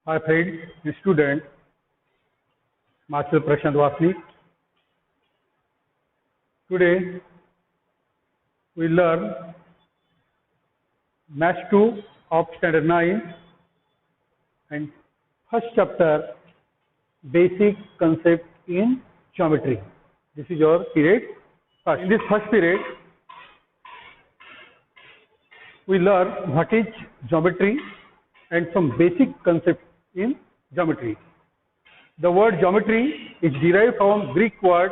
Hi friends, student, Master Prashant Vasni. Today we learn Math 2 of Standard 9 and first chapter Basic Concept in Geometry. This is your period. In this first period, we learn what is geometry and some basic concepts in geometry. The word geometry is derived from Greek word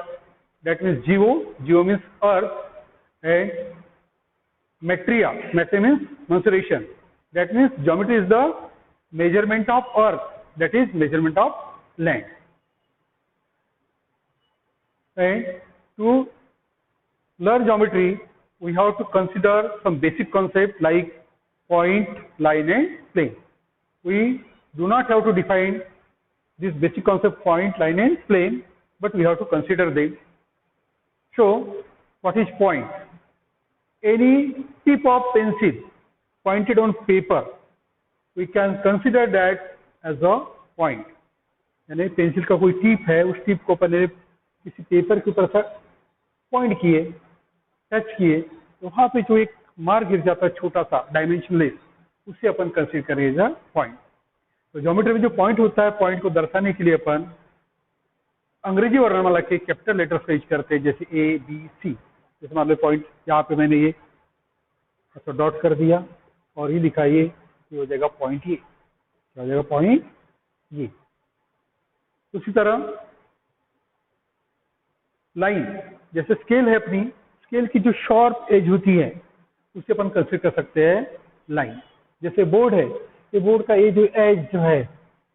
that means geo, geo means earth, and metria, metria means mensuration. That means geometry is the measurement of earth, that is measurement of land. And to learn geometry, we have to consider some basic concepts like point, line and plane. We do not have to define this basic concept point, line and plane, but we have to consider them. So, what is point? Any tip of pencil pointed on paper, we can consider that as a point. यानी pencil का कोई tip है, उस tip को पहले किसी paper के ऊपर से पॉइंट किए, टच किए, तो वहाँ पे जो एक मार्क गिर जाता है छोटा सा डायमेंशनलेस, उसे अपन कंसीडर करेगा पॉइंट. तो ज्योमेट्री में जो पॉइंट होता है, पॉइंट को दर्शाने के लिए अपन अंग्रेजी वर्णमाला के कैपिटल लेटर्स का यूज करते हैं, जैसे ए बी सी. जैसे मान लो पॉइंट यहाँ पे मैंने ये तो डॉट कर दिया और ये लिखा, ये हो जाएगा पॉइंट, ये क्या हो जाएगा पॉइंट ये. उसी तरह लाइन, जैसे स्केल है अपनी, स्केल की जो शार्प एज होती है उसे अपन कंसीडर कर सकते हैं लाइन. जैसे बोर्ड है, ये बोर्ड का ये जो एज जो है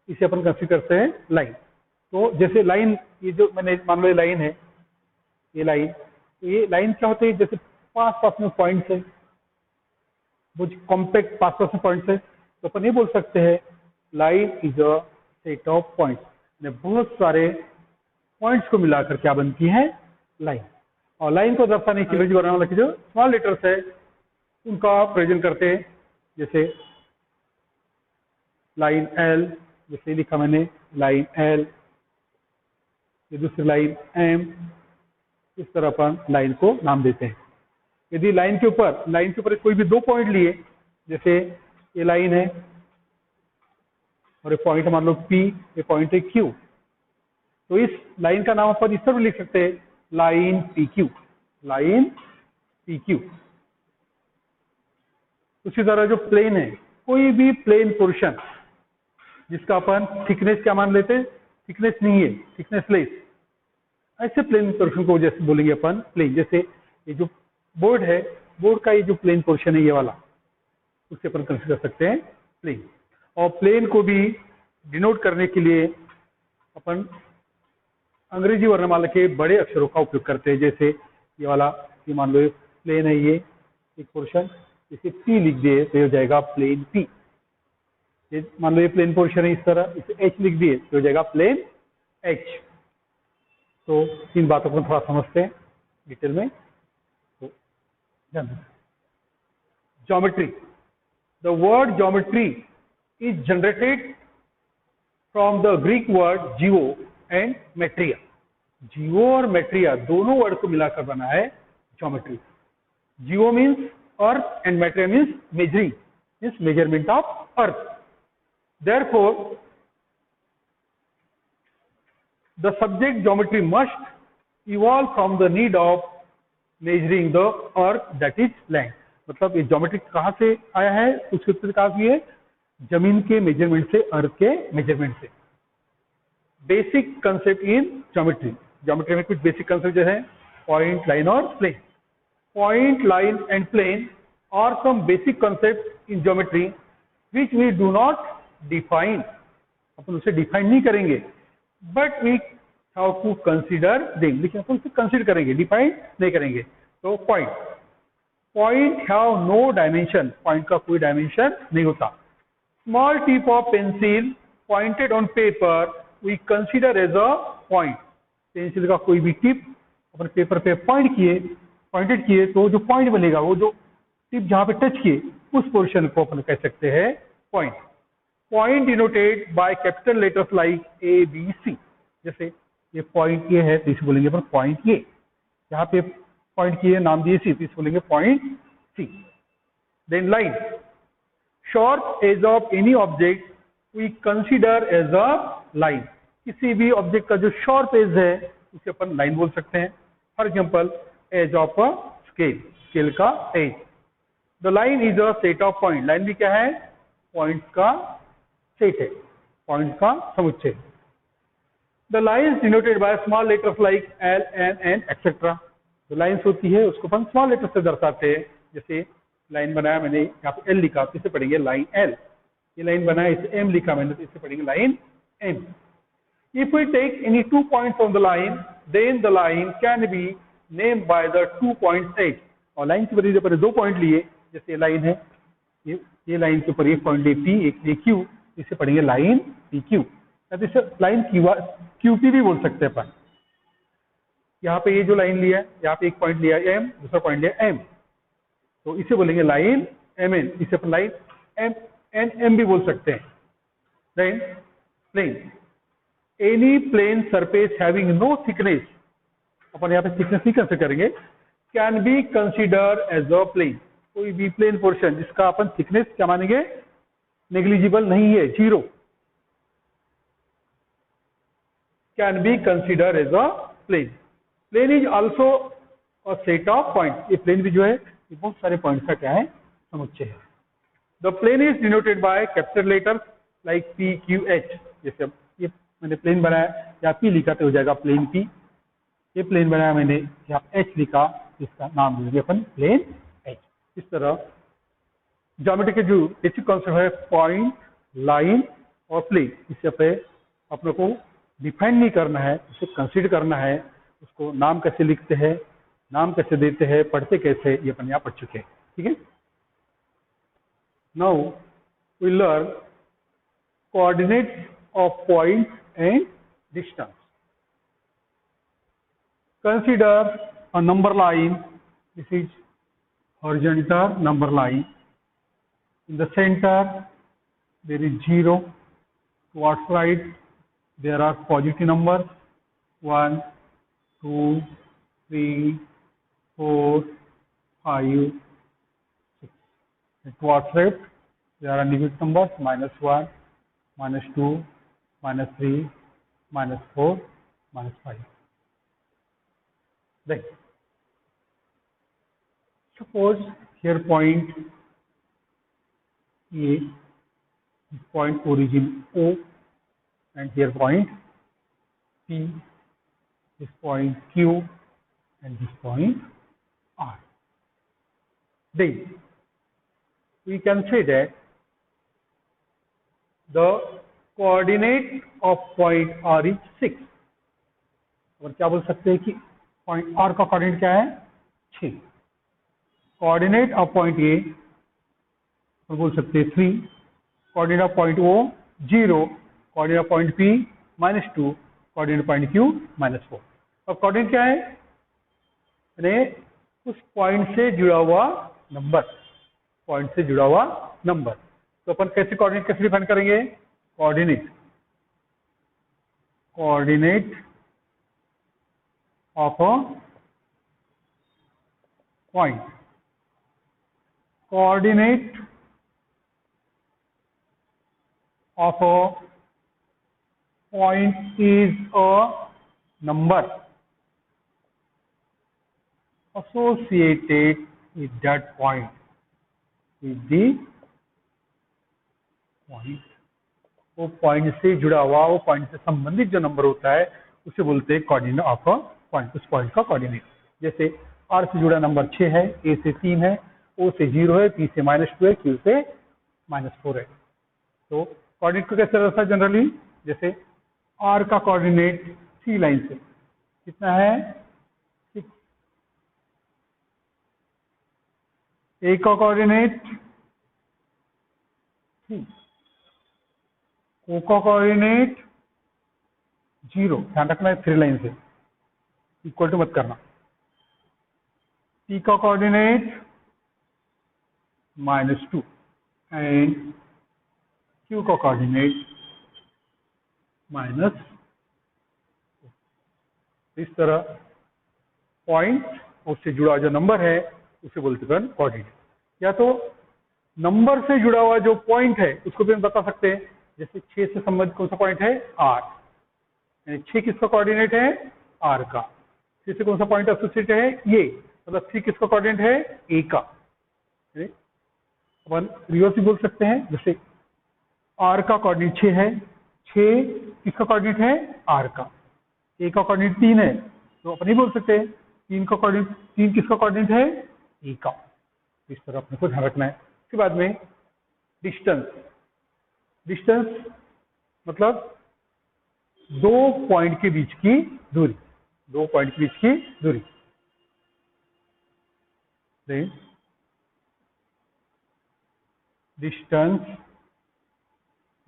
इसे अपन कंसीडर करते हैं लाइन. तो जैसे लाइन, ये जो मैंने मान लो ये लाइन है, ये लाइन, तो ये लाइन क्या होते हैं, जैसे पास पास में पॉइंट्स है, वो कॉम्पैक्ट पास पास में पॉइंट्स है, तो अपन ये बोल सकते हैं line is a set of points. बहुत सारे पॉइंट्स को मिलाकर क्या बनती है लाइन. और लाइन को दर्शाने के लिए वर्णमाला के जो स्मॉल लेटर्स है उनका प्रेजेंट करते हैं, जैसे लाइन एल, जैसे लिखा मैंने लाइन एल, ये दूसरी लाइन एम, इस तरह अपन लाइन को नाम देते हैं. यदि लाइन के ऊपर कोई भी दो पॉइंट लिए, जैसे ये लाइन है और ये पॉइंट मान लो P, ये पॉइंट है Q, तो इस लाइन का नाम अपन इस तरह लिख सकते हैं लाइन PQ, लाइन PQ. उसी तरह जो प्लेन है, कोई भी प्लेन पोर्शन जिसका अपन थिकनेस क्या मान लेते हैं, थिकनेस नहीं है, थिकनेस लेस, ऐसे प्लेन पोर्शन को जैसे बोलेंगे अपन प्लेन. जैसे ये जो बोर्ड है, बोर्ड का ये जो प्लेन पोर्शन है ये वाला, उसे अपन कंसीडर कर सकते हैं प्लेन. और प्लेन को भी डिनोट करने के लिए अपन अंग्रेजी वर्णमाला के बड़े अक्षरों का उपयोग करते हैं. जैसे ये वाला, ये मान लो प्लेन है, ये एक पोर्शन, इसे P लिख दिए तो हो जाएगा प्लेन P. ये मान लो ये प्लेन पोर्शन है, इस तरह इसे H लिख दिए तो हो जाएगा प्लेन H. तो इन बातों को थोड़ा समझते हैं डिटेल में. तो geometry, the word geometry is generated from the Greek word geo and metria. Geo और metria दोनों वर्ड को मिलाकर बना है geometry. Geo means earth and metria means measuring, means measurement of earth. Therefore, the subject geometry must evolve from the need of measuring the earth, that is land. मतलब ये geometry कहाँ से आया है, उसके उत्तर कहा भी है जमीन के मेजरमेंट से, अर्थ के मेजरमेंट से. Basic concept in geometry, geometry में कुछ बेसिक कंसेप्ट जो है पॉइंट, लाइन और plane. Point, line and plane are some basic concept in geometry which we do not define. अपन उसे डिफाइन नहीं करेंगे, but we have to consider them, लेकिन अपन उसे कंसीडर करेंगे, डिफाइन नहीं करेंगे. तो point have no dimension, point का कोई डायमेंशन नहीं होता. Small tip of pencil pointed on paper we consider as a point. Pencil का कोई भी टिप अपन पेपर पे पॉइंटेड किए तो जो पॉइंट बनेगा, वो जो टिप जहाँ पे टच किए उस पोर्शन को अपन कह सकते हैं point. Point denoted by capital letters like A B C. जैसे ये पॉइंट ये है तो इसे बोलेंगे पर पॉइंट ये, यहाँ पे पॉइंट की नाम दिए सी तो इसे बोलेंगे point C. Then line, sharp edge of any object we consider as a line. किसी भी ऑब्जेक्ट का जो शॉर्प एज है उसे अपन लाइन बोल सकते हैं। For example edge of a scale, scale का edge. The line is a set of point, line भी क्या है, पॉइंट्स का सेट है, पॉइंट का समुच्चय। The lines denoted by small letters like L N N etcetera. जो लाइन्स होती है उसको अपन स्मॉल लेटर से दर्शाते हैं। जैसे लाइन बनाया मैंने, यहाँ पे एल लिखा तो इसे पढ़ेंगे लाइन एल। ये लाइन बनाया इसे एम लिखा मैंने तो इसे पढ़ेंगे line M. If we take any 2 points on the line, then the line can be named by the 2 points edge। और लाइन के बदले पर 2 पॉइंट लिए, जैसे लाइन है, ये लाइन के ऊपर एक पॉइंट लिए पी, एक लिए क्यू, इसे पढ़ेंगे लाइन पी क्यू। इसे लाइन क्यू पी भी बोल सकते हैं अपन। यहाँ पे ये जो लाइन लिया है, यहाँ पे एक पॉइंट लिया एम, दूसरा पॉइंट लिया एम, तो इसे बोलेंगे लाइन एम एन। इसे अपन लाइन एम एन एम भी बोल सकते हैं। Then plane, any plane surface having no thickness, अपन यहाँ पे थिकनेस नहीं कैसे करेंगे, can be consider as a plane. कोई भी प्लेन पोर्शन जिसका अपन थिकनेस क्या मानेंगे, नेग्लिजिबल नहीं है, zero, can be consider as a plane. Plane is also a set of point. ये प्लेन भी जो है ये बहुत सारे पॉइंट्स का क्या है, समुच्चय है। The plane is denoted by capital letters like P Q H. जैसे ये मैंने प्लेन बनाया, या पी लिखा तो हो जाएगा प्लेन पी। ये प्लेन बनाया मैंने, यहाँ एच लिखा, इसका नाम देंगे अपन प्लेन एच। इस तरह ज्योमेट्री के जो बेसिक कॉन्सेप्ट है पॉइंट, लाइन और प्लेन, इसे पे अपने को डिफाइन नहीं करना है, इसे कंसीडर करना है। उसको नाम कैसे लिखते हैं, नाम कैसे देते हैं, पढ़ते कैसे, ये अपन यहाँ पढ़ चुके हैं। ठीक है। Now we learn coordinates of points and distance. Consider a number line. This is horizontal number line. In the center there is 0. Towards right there are positive numbers 1, 2, 3, 4, 5, 6. And towards left there are negative numbers -1, -2, -3, -4, -5. Then suppose here point A, this point origin O, and here point P, this point Q, and this point R. Then we can say that the coordinate of point R is 6। और क्या बोल सकते हैं कि point R का coordinate क्या है, 6। Coordinate of point A और बोल सकते हैं 3, coordinate of point O 0, coordinate of point P -2, coordinate point Q -4। अब कोऑर्डिनेट क्या है, यानी उस पॉइंट से जुड़ा हुआ नंबर, पॉइंट से जुड़ा हुआ नंबर। तो अपन कैसे कोऑर्डिनेट कैसे डिफाइन करेंगे, coordinate of a point, coordinate of a point is a number associated with that point, with the point। वो पॉइंट से जुड़ा हुआ, वो पॉइंट से संबंधित जो नंबर होता है उसे बोलते हैं कोऑर्डिनेट ऑफ अ पॉइंट, उस पॉइंट का कोऑर्डिनेट। जैसे R से जुड़ा नंबर 6 है, A से 3 है, O से 0 है, P से -2 है, Q से -4 है। तो कोऑर्डिनेट को कैसे रहता है जनरली, जैसे R का कोऑर्डिनेट C लाइन से कितना है, 6। A का कोऑर्डिनेट 3, O का कोऑर्डिनेट 0, ध्यान रखना है 3 लाइन से, इक्वल टू मत करना। P का कोऑर्डिनेट -2 एंड Q का कोऑर्डिनेट माइनस, इस तरह पॉइंट उससे जुड़ा जो नंबर है उसे बोलते हैं कोऑर्डिनेट। या तो नंबर से जुड़ा हुआ जो पॉइंट है उसको भी हम बता सकते हैं, जैसे 6 से संबंधित कौन सा पॉइंट है, R, यानी 6 किसका कोऑर्डिनेट है, R का। 6 से कौन सा पॉइंट एसोसिएट है, ये, मतलब 3 किसका कोऑर्डिनेट है, A का। अपन रिवर्स भी बोल सकते हैं, जैसे R का कोऑर्डिनेट 6 है, 6 किसका कोऑर्डिनेट है, R का। A का कोऑर्डिनेट 3 है, तो अपन नहीं बोल सकते 3 का कोऑर्डिनेट, 3 किसका कोऑर्डिनेट है, A का। इस तरह अपने को ध्यान रखना है। उसके बाद में डिस्टेंस, डिस्टेंस मतलब दो पॉइंट के बीच की दूरी, दो पॉइंट के बीच की दूरी। Distance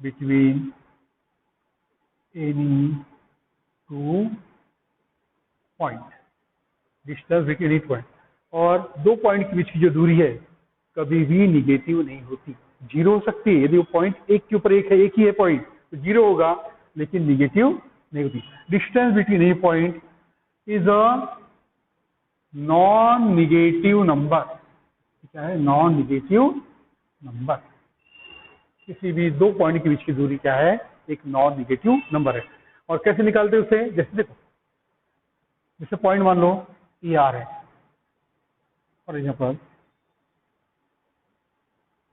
between any two point, distance between any point. और दो पॉइंट के बीच की जो दूरी है कभी भी निगेटिव नहीं होती, जीरो हो सकती है। यदि वो पॉइंट एक के ऊपर एक है, एक ही है पॉइंट, तो जीरो होगा, लेकिन निगेटिव नहीं होती। Distance between any point is a non negative number. क्या है, नॉन निगेटिव नंबर। किसी भी दो पॉइंट के बीच की दूरी क्या है, एक नॉन निगेटिव नंबर है। और कैसे निकालते हैं उसे, जैसे देखो, जैसे पॉइंट मान लो ये आर है, और यहाँ पर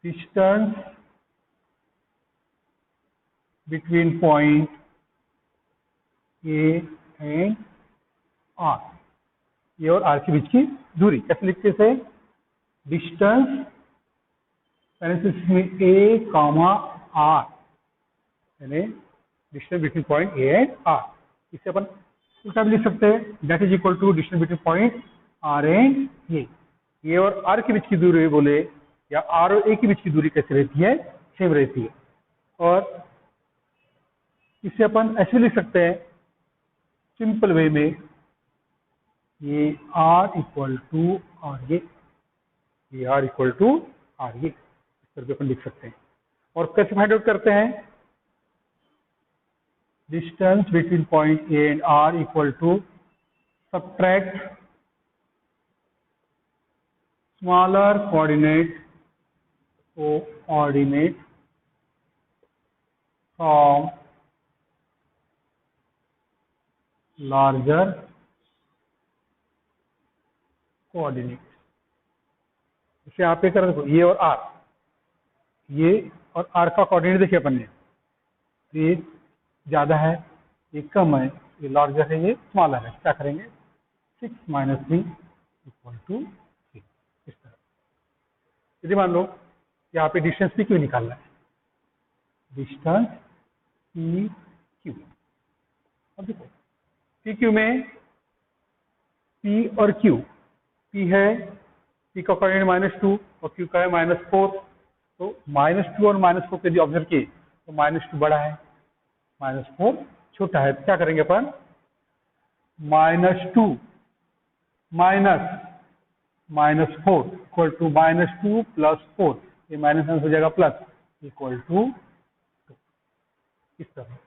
distance between point A and R, ये और आर के बीच की दूरी कैसे लिखते हैं, डिस्टेंस पैरेंथेसिस में ए कॉमा आर, यानी distance between point A and R. इसे अपन उल्टा भी लिख सकते हैं, that is equal to distance between point R and A और आर के बीच की दूरी बोले, या आर और ए के बीच की दूरी कैसे रहती है, सेम रहती है। और इसे अपन ऐसे लिख सकते हैं सिंपल वे में, ये आर इक्वल टू आर ये आर इक्वल टू आर इस तरह अपन लिख सकते हैं। और कैसे फाइंड आउट करते हैं, distance between point A and R equal to subtract smaller coordinate from larger coordinate. इसे आप ये कर देखो, ये और आर, ये और आर का कोऑर्डिनेट देखिए अपन ने, ये ज्यादा है, ये कम है, ये लार्जर है, ये स्मॉलर है। क्या करेंगे, 6 माइनस 3 इक्वल टू 3, इस तरह। यदि मान लो यहाँ पे डिस्टेंस पी क्यू निकालना है, डिस्टेंस पी क्यू। अब देखो पी क्यू में पी और क्यू, पी है, पी का कोऑर्डिनेट -2 और क्यू का है -4, तो -2 और -4 के यदि ऑब्जर्व किए तो -2 बड़ा है, -4 छोटा है। तो क्या करेंगे अपन, -2 माइनस -4 इक्वल टू -2 प्लस 4, ये माइनस हो जाएगा प्लस, इक्वल टू 2, इस तरह।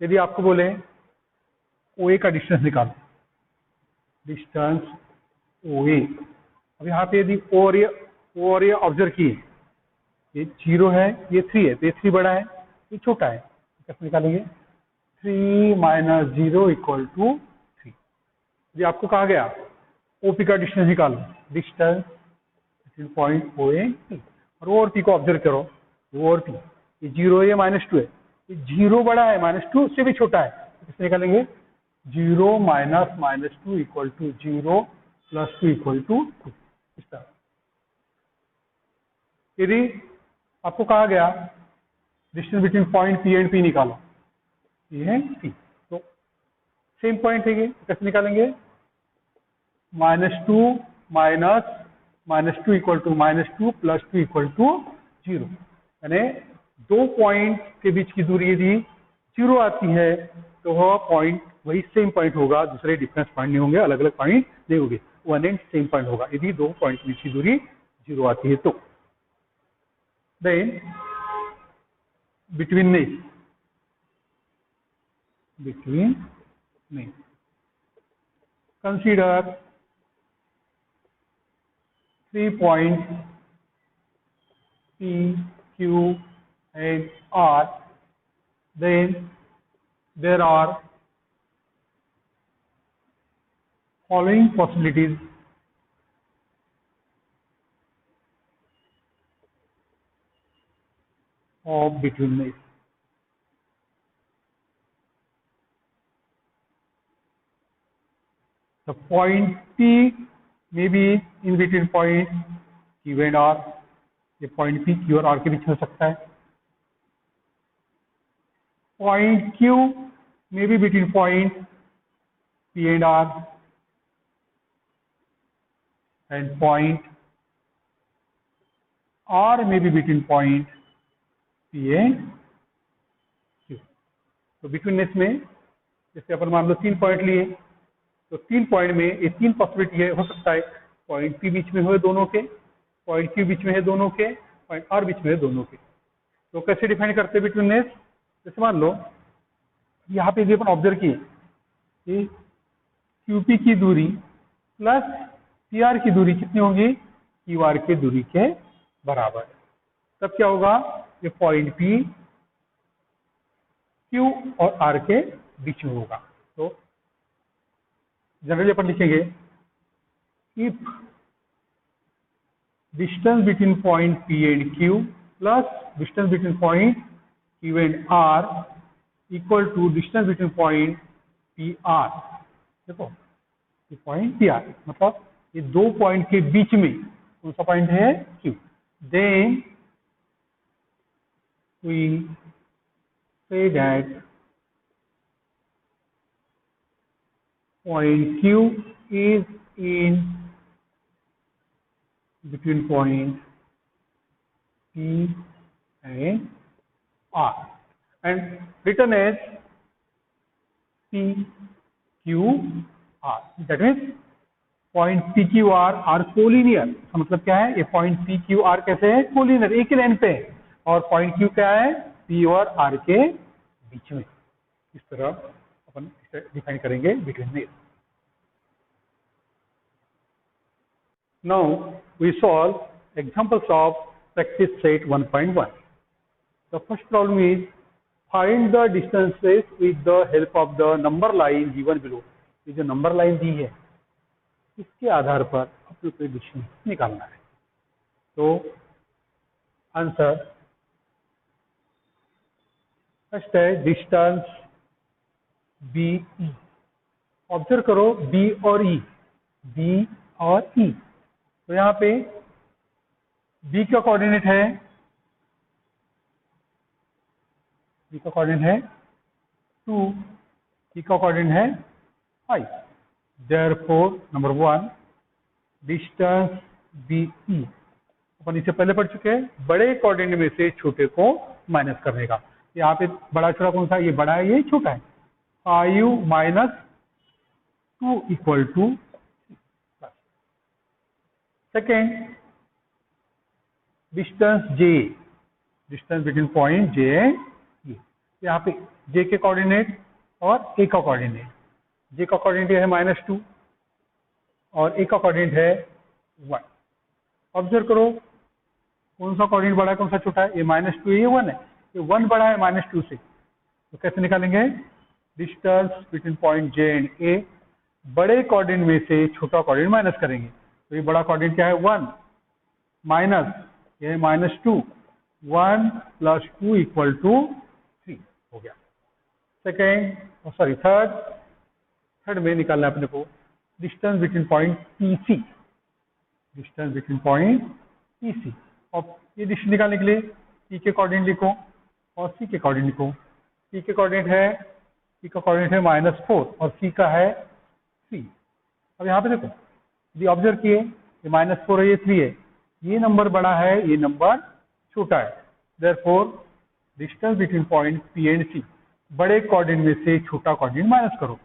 यदि आपको बोले ओ ए का डिस्टेंस निकालो, डिस्टेंस ओ ए, अब यहाँ पे यदि ओ और ये ऑब्जर्व किए, ये 0 है, ये 3 है, तो ये 3 बड़ा है, ये छोटा है, कैसे निकालेंगे, 3 माइनस 0 इक्वल टू 3। यदि आपको कहा गया ओपी का डिस्टेंस निकालो, distance between point O A P, और ओ और पी को ऑब्जर्व करो, ओ और पी, ये 0 है, ये -2 है, ये 0 बड़ा है, -2 से भी छोटा है, तो कैसे निकालेंगे, 0 minus -2 equal to 0 plus 2 equal to 2, इस तरह। यदि आपको कहा गया distance between point P and P निकालो, ये है पी, तो सेम पॉइंट है, ये कैसे निकालेंगे, -2 minus -2 equal to -2 plus 2 equal to 0, यानी दो पॉइंट के बीच की दूरी यदि 0 आती है तो वह पॉइंट वही सेम पॉइंट होगा, दूसरे डिफरेंस पॉइंट नहीं होंगे, अलग अलग पॉइंट नहीं होंगे, वन एंड सेम पॉइंट होगा यदि दो पॉइंट के बीच की दूरी 0 आती है तो। Then betweenness, consider 3 points P, Q and R. Then there are following possibilities of betweenness. The point P may be in between point Q and R. ये point P, Q और R के बीच हो सकता है. Point Q may be between point P and R, and point R may be between point P and Q. तो betweenness में जैसे अपन मान लो 3 पॉइंट लिए, तो 3 पॉइंट में ये 3 पॉसिबिलिटी है, हो सकता है पॉइंट P बीच में हो दोनों के, पॉइंट Q बीच में है दोनों के, पॉइंट R बीच में है दोनों के. तो कैसे डिफाइन करते हैं betweenness? जैसे मान लो यहाँ पे अपन ऑब्जर्व किए कि QP की दूरी प्लस PR की दूरी कितनी होगी? QR की दूरी के बराबर. तब क्या होगा? ये पॉइंट P Q और R के बीच में होगा. तो जनरली अपन लिखेंगे if distance between point P and Q plus distance between point Q and R equal to distance between point PR. देखो ये पॉइंट PR मतलब ये 2 पॉइंट के बीच में कौन सा पॉइंट है? Q. Then we say that point Q is in between point P and R and written as P Q R. That means point P Q R are collinear. इसका मतलब क्या है? ये point P Q R कैसे है? collinear, एक ही line पे है. और point Q क्या है? P और R के बीच में. इस तरह अपन इसे डिफाइन करेंगे betweenness. Now we solve examples of practice set 1.1. The first problem is find the distances with the help of the number line given below. ये जो नंबर लाइन दी है इसके आधार पर अपने को डिस्टेंस निकालना है. तो आंसर फर्स्ट है डिस्टेंस BE. ऑब्जर्व करो B और E, B और E. तो यहाँ पे B का कोऑर्डिनेट है, B का कोऑर्डिनेट है 2, E का कोऑर्डिनेट है 5. Therefore नंबर 1 डिस्टेंस BE अपन इसे पहले पढ़ चुके हैं, बड़े कोऑर्डिनेट में से छोटे को माइनस करने का. यहाँ पे बड़ा छोटा कौन सा? ये बड़ा है, ये छोटा है. 5 minus 2 equal to. Second distance J, distance between point J and E. यहाँ पे J के कोऑर्डिनेट और A का कोऑर्डिनेट. J का कोऑर्डिनेट है -2 और A का कोऑर्डिनेट है 1. ऑब्जर्व करो कौन सा कोऑर्डिनेट बड़ा है, कौन सा छोटा है? ये -2 ये 1 है. ये 1 बड़ा है -2 से. तो कैसे निकालेंगे? Distance between point J and A, बड़े कोऑर्डिनेट में से छोटा कोऑर्डिनेट माइनस करेंगे. तो ये बड़ा कोऑर्डिनेट क्या है? 1 माइनस ये -2, 1 प्लस 2 इक्वल टू 3 हो गया. सेकेंड सॉरी थर्ड में निकालना है अपने को distance between point PC, distance between point PC. और ये डिस्टेंस निकालने के लिए P के कोऑर्डिनेट लिखो और C के कोऑर्डिनेट लिखो. P के कोऑर्डिनेट है, P का कोऑर्डिनेट है -4 और C का है 3. अब यहाँ पे देखो यदि ऑब्जर्व किए ये -4 है, ये 3 है, ये नंबर बड़ा है, ये नंबर छोटा है. Therefore distance between point P and C, बड़े कोऑर्डिनेट में से छोटा कोऑर्डिनेट माइनस करो.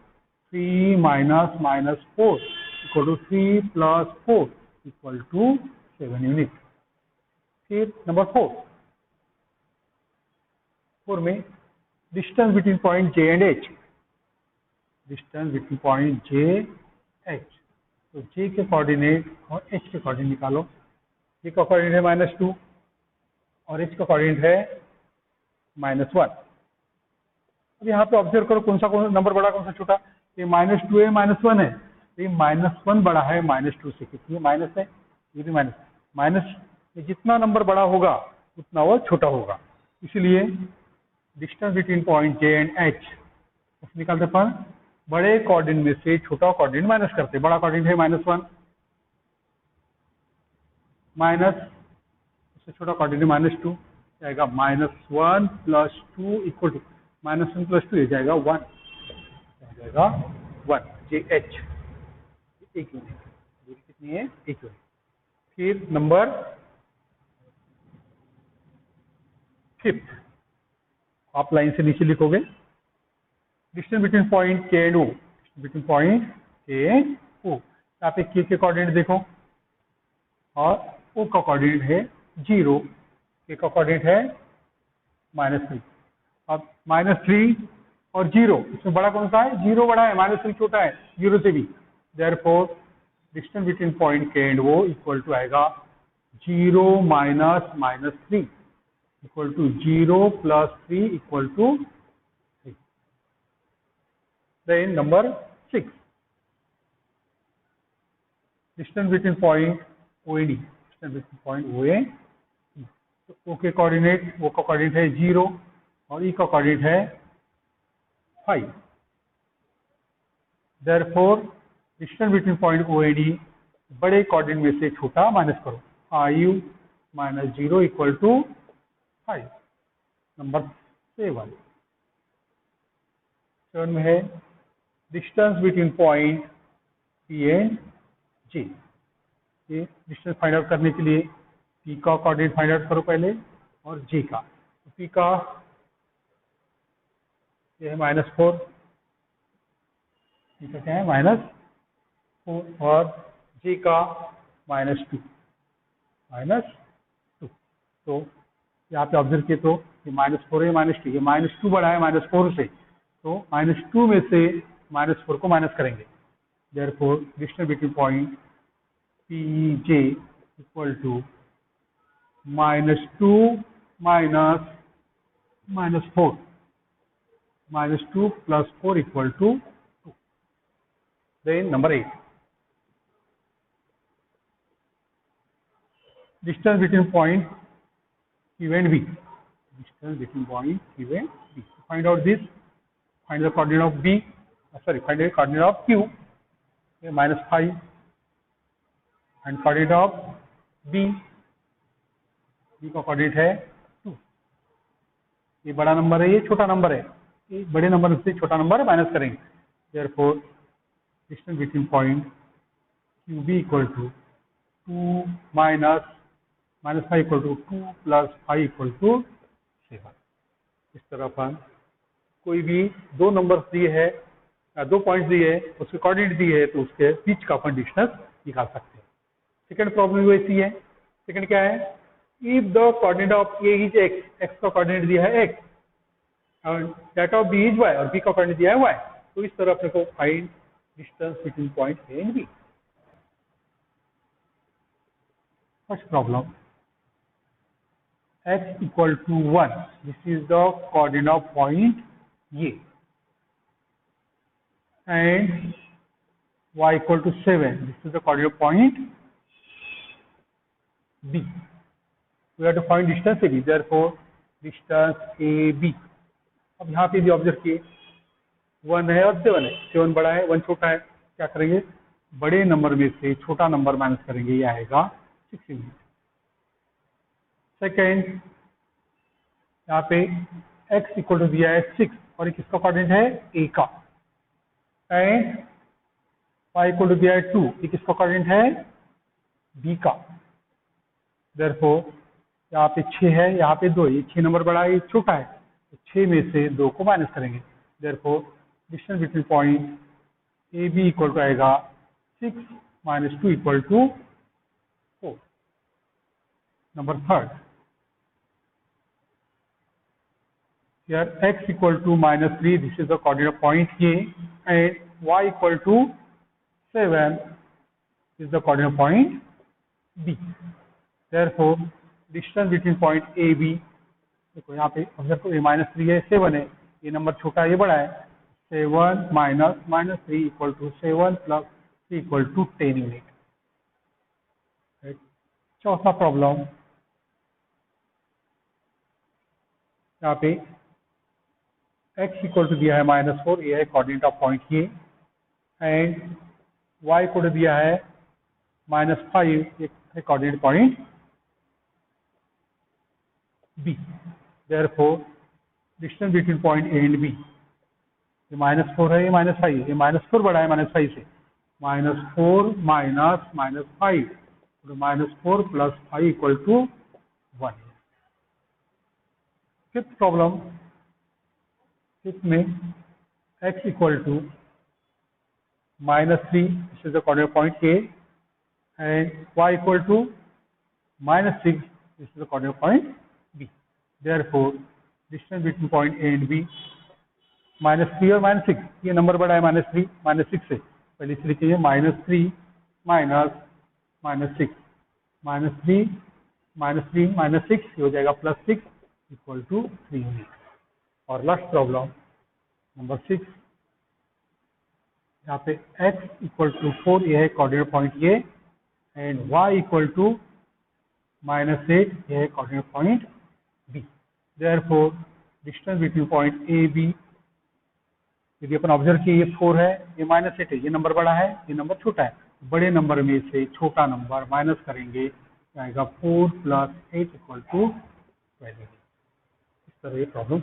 3 minus -4 equal to 3 plus 4 equal to 7 unit. फिर नंबर 4 4 में distance between point J and H, distance between point J H. तो जे के कोऑर्डिनेट और एच के कोऑर्डिनेट निकालो। जे का कोऑर्डिनेट है -2 और एच का कोऑर्डिनेट है -1। अब यहाँ पे ऑब्जर्व करो कौन सा नंबर बड़ा कौन सा छोटा। ये -2 है -1 है, तो ये -1 बड़ा है -2 से, क्योंकि ये माइनस है ये भी माइनस। माइनस जितना नंबर बड़ा होगा उतना वो छोटा होगा, इसलिए distance between point J and H निकालते पर बड़े कोऑर्डिनेट में से छोटा कोऑर्डिनेट माइनस करते। बड़ा कोऑर्डिनेट है -1 माइनस उससे छोटा कोऑर्डिनेट -2 जाएगा -1 + 2 इक्वल टू -1 + 2 ये जाएगा 1, जाएगा 1 जे एच। 1 यूनिट दूरी कितनी है 1 यूनिट। फिर नंबर 5 आप लाइन से नीचे लिखोगे distance between point K and O, between point K and ओ। यहाँ पे के कोऑर्डिनेट देखो और ओ का कोऑर्डिनेट है 0, के का कोऑर्डिनेट है -3। अब -3 और 0 इसमें बड़ा कौन सा है, 0 बड़ा है -3 छोटा है 0 से भी। Therefore distance between point K and वो इक्वल टू आएगा 0 - -3 equal to 0 + 3 equal to 3। Then number 6 distance between point O and E, distance between point O and E. तो ओ के कोऑर्डिनेट, ओ का कोऑर्डिनेट है 0 और ई का कोऑर्डिनेट है 5। Therefore distance between point O and E बड़े coordinate में से छोटा माइनस करो, 5 - 0 इक्वल टू 5। नंबर 7 में है distance between point P and J. ये डिस्टेंस फाइंड आउट करने के लिए पी का कोऑर्डिनेट फाइंड आउट करो पहले और जे का। तो पी का ये है -4, पी का क्या है -4 और जे का -2। तो यहाँ पे ऑब्जर्व किए तो ये -4 है -2, ये -2 बड़ा है -4 से, तो -2 में से -4 को माइनस करेंगे। Therefore distance between point P J equal to -2 minus -4, -2 + 4 equal to 2। Then number 8 distance between point Q and B, distance between point Q and B. Find out this. Find the coordinate of B. Find the coordinate of Q. Okay, -5. And coordinate of B. B का coordinate है 2। ये बड़ा number है, ये छोटा number है। ये बड़े नंबर से छोटा नंबर माइनस करेंगे। Therefore, distance between point QB equal to 2 minus -5 equal to 2 + 5 equal to 7। इस तरह अपन कोई भी दो नंबर दिए है, 2 पॉइंट्स दिए है, उसके कोऑर्डिनेट दिए है, तो उसके बीच का अपन डिस्टेंस निकाल सकते हैं। सेकंड प्रॉब्लम वैसी है। सेकंड क्या है, if the coordinate of A is X, X का कोऑर्डिनेट दिया है एक्स और that of B is Y और बी का कोऑर्डिनेट दिया है वाई, तो इस तरह अपने को find distance between point A and B. First problem x equal to 1, this is the coordinate of point A, and y equal to 7, this is the coordinate of point B. We have to find distance AB, therefore distance AB। अब यहाँ पे भी observe किए 1 है और 7 है, 7 बड़ा है 1 छोटा है, क्या करेंगे बड़े नंबर में से छोटा नंबर माइनस करेंगे, ये आएगा 6 यूनिट। सेकेंड यहाँ पे x इक्वल टू दिया है 6 और किसका कोऑर्डिनेट है a का, एंड y इक्वल टू दिया है 2, ये किसका कोऑर्डिनेट है b का। देयरफॉर यहाँ पे 6 है, यहाँ पे 2, ये 6 नंबर बड़ा है, ये छोटा है, तो 6 में से 2 को माइनस करेंगे। Therefore distance between point A B equal to आएगा 6 - 2 equal to 4। Number 3 here x equal to -3, this is the coordinate point A, and y equal to 7 is the coordinate point B. Therefore, distance between point A B, देखो यहाँ पे observe करो, -3 है, 7 है, ये number छोटा है, ये बड़ा है, 7 minus -3 equal to 7 plus 3 equal to 10 unit. चौथा प्रॉब्लम, यहाँ पे x इक्वल टू दिया है -4, ये है coordinate of point A, and y को दिया है -5, ये है coordinate point b. Therefore distance between point A and b, ये -4 है, ये -5 है, ये -4 बड़ा है -5 से, -4 minus -5, -4 plus 5 equal to 1. Fifth problem, इसमें x equal to -3, this is the coordinate point A, and y equal to -6, this is the coordinate point B. Therefore, distance between point A and B, -3 और -6, ये number बड़ा है -3 -6 से, पहले इसे लिखिए -3 minus -6, -3 -6, ये हो जाएगा +6 इक्वल टू 3 यूनिट. और लास्ट प्रॉब्लम नंबर 6, यहाँ पे x इक्वल टू 4, ये है coordinate point A, and y equal to -8, ये है coordinate point b. Therefore distance between point A B, यदि अपन ऑब्जर्व किए, ये 4 है, ये -8 है, ये नंबर बड़ा है, ये नंबर छोटा है, बड़े नंबर में से छोटा नंबर माइनस करेंगे, आएगा 4 + 8 = 12. इस तरह ये प्रॉब्लम